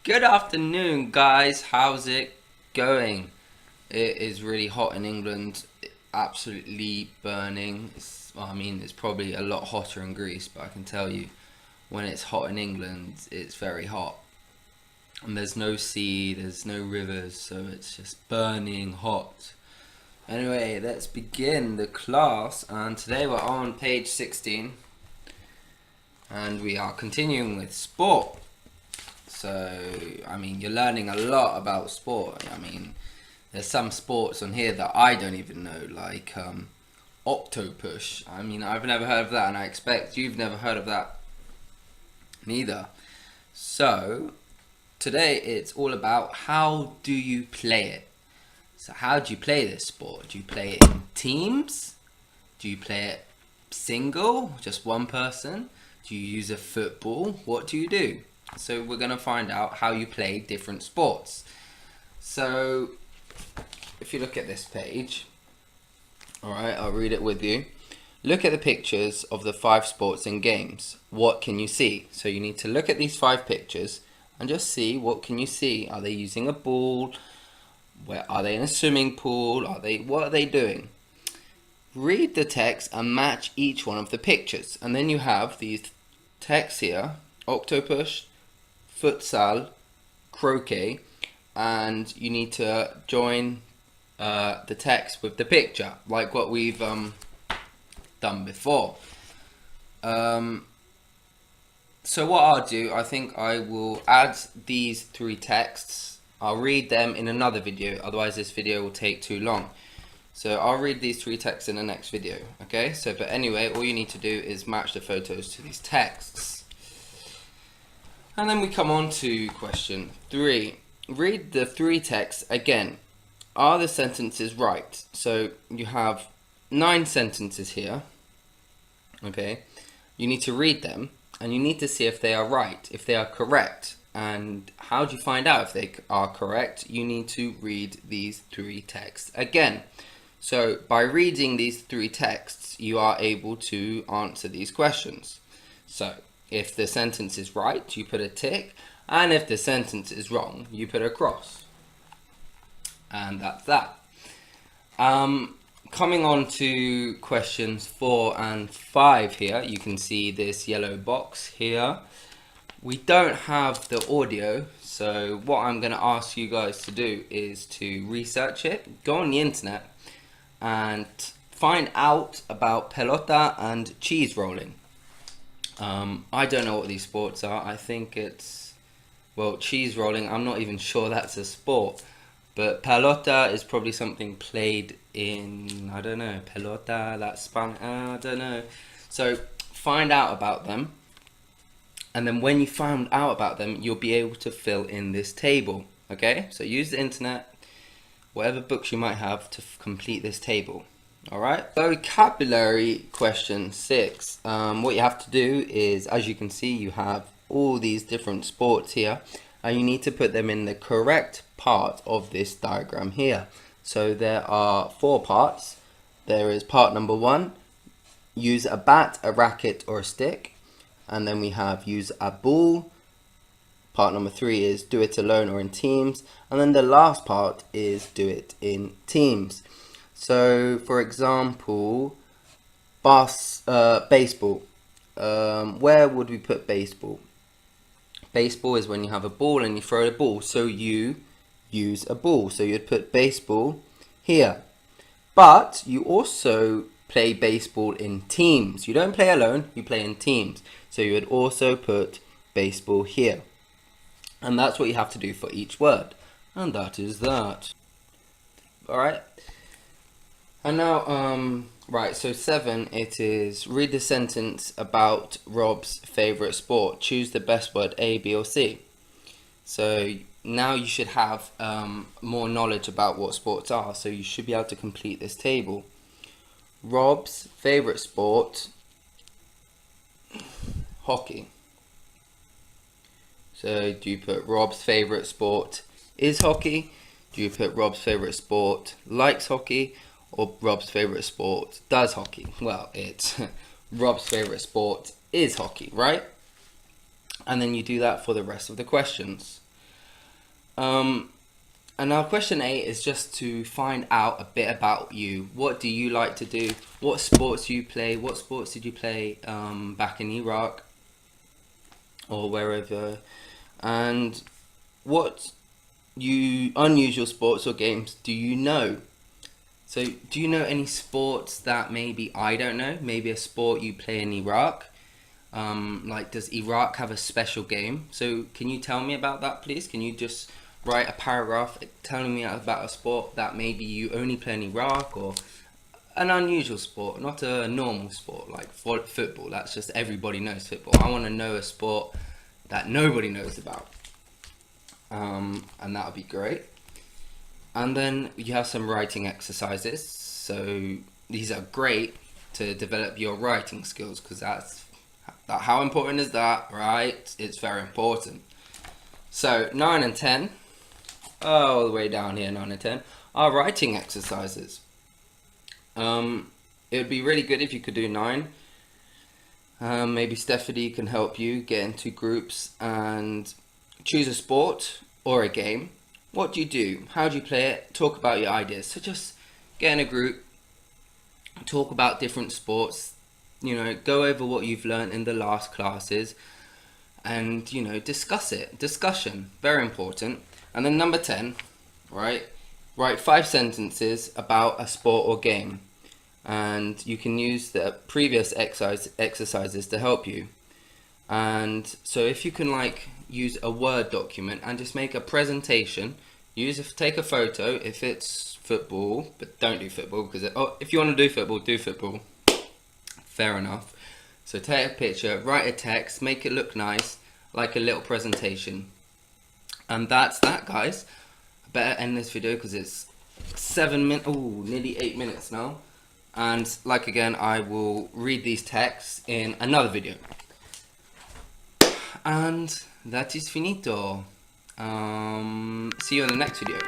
Good afternoon, guys. How's it going? It is really hot in England, absolutely burning. It's probably a lot hotter in Greece, but I can tell you when it's hot in England, it's very hot. And there's no sea, there's no rivers, so it's just burning hot. Anyway, let's begin the class, and today we're on page 16, and we are continuing with sport. So, you're learning a lot about sport. There's some sports on here that I don't even know, like octopush. I've never heard of that, and I expect you've never heard of that neither. So, today it's all about how do you play it. So, how do you play this sport? Do you play it in teams? Do you play it single, just one person? Do you use a football? What do you do? So we're going to find out how you play different sports. So if you look at this page, alright, I'll read it with you. Look at the pictures of the 5 sports and games. What can you see? So you need to look at these 5 pictures and just see what can you see. Are they using a ball? Where are they in a swimming pool? What are they doing? Read the text and match each one of the pictures. And then you have these texts here: octopus, futsal, croquet, and you need to join the text with the picture, like what we've done before. So what I'll do, I think I will add these 3 texts. I'll read them in another video, otherwise this video will take too long. So I'll read these 3 texts in the next video, okay? But anyway, all you need to do is match the photos to these texts. And then we come on to question 3. Read the 3 texts again. Are the sentences right? So you have 9 sentences here. Okay. You need to read them and you need to see if they are right, if they are correct. And how do you find out if they are correct? You need to read these 3 texts again. So by reading these 3 texts, you are able to answer these questions. So if the sentence is right, you put a tick, and if the sentence is wrong, you put a cross. And that's that. Coming on to questions 4 and 5 here, you can see this yellow box here. We don't have the audio, so what I'm going to ask you guys to do is to research it, go on the internet, and find out about pelota and cheese rolling. I don't know what these sports are. I think it's, well, cheese rolling, I'm not even sure that's a sport. But pelota is probably something played in, I don't know, pelota, that's Spanish, I don't know. So find out about them. And then when you find out about them, you'll be able to fill in this table. Okay? So use the internet, whatever books you might have to complete this table. Alright, vocabulary question 6. What you have to do is, as you can see, you have all these different sports here, and you need to put them in the correct part of this diagram here. So there are 4 parts. There is part number 1, use a bat, a racket, or a stick. And then we have use a ball. Part number 3 is do it alone or in teams. And then the last part is do it in teams. So, for example, baseball. Where would we put baseball? Baseball is when you have a ball and you throw the ball. So you use a ball. So you'd put baseball here. But you also play baseball in teams. You don't play alone, you play in teams. So you would also put baseball here. And that's what you have to do for each word. And that is that. Alright. And now, right, so 7, it is read the sentence about Rob's favourite sport. Choose the best word, A, B, or C. So now you should have more knowledge about what sports are, so you should be able to complete this table. Rob's favourite sport, hockey. So do you put Rob's favourite sport is hockey? Do you put Rob's favourite sport likes hockey? Or Rob's favourite sport does hockey? Well, it's Rob's favourite sport is hockey, right? And then you do that for the rest of the questions. And now question 8 is just to find out a bit about you. What do you like to do? What sports do you play? What sports did you play back in Iraq or wherever? And what unusual sports or games do you know? So do you know any sports that maybe I don't know? Maybe a sport you play in Iraq? Like, does Iraq have a special game? So can you tell me about that, please? Can you just write a paragraph telling me about a sport that maybe you only play in Iraq, or an unusual sport, not a normal sport like football? That's just everybody knows football. I want to know a sport that nobody knows about, and that would be great. And then you have some writing exercises. So these are great to develop your writing skills, because how important is that, right? It's very important. So 9 and 10, all the way down here, 9 and 10, are writing exercises. It would be really good if you could do 9. Maybe Stephanie can help you get into groups and choose a sport or a game. What do you do? How do you play it? Talk about your ideas. So just get in a group, talk about different sports, go over what you've learned in the last classes, and discuss it. Discussion, very important. And then number 10, right? Write 5 sentences about a sport or game, and you can use the previous exercises to help you. And so if you can use a Word document and just make a presentation, take a photo if it's football, but don't do football, because if you want to do football, do football. Fair enough. So take a picture, write a text, make it look nice, like a little presentation. And that's that, guys. I better end this video because it's 7 minutes, nearly 8 minutes now. And again, I will read these texts in another video. And that is finito. See you in the next video.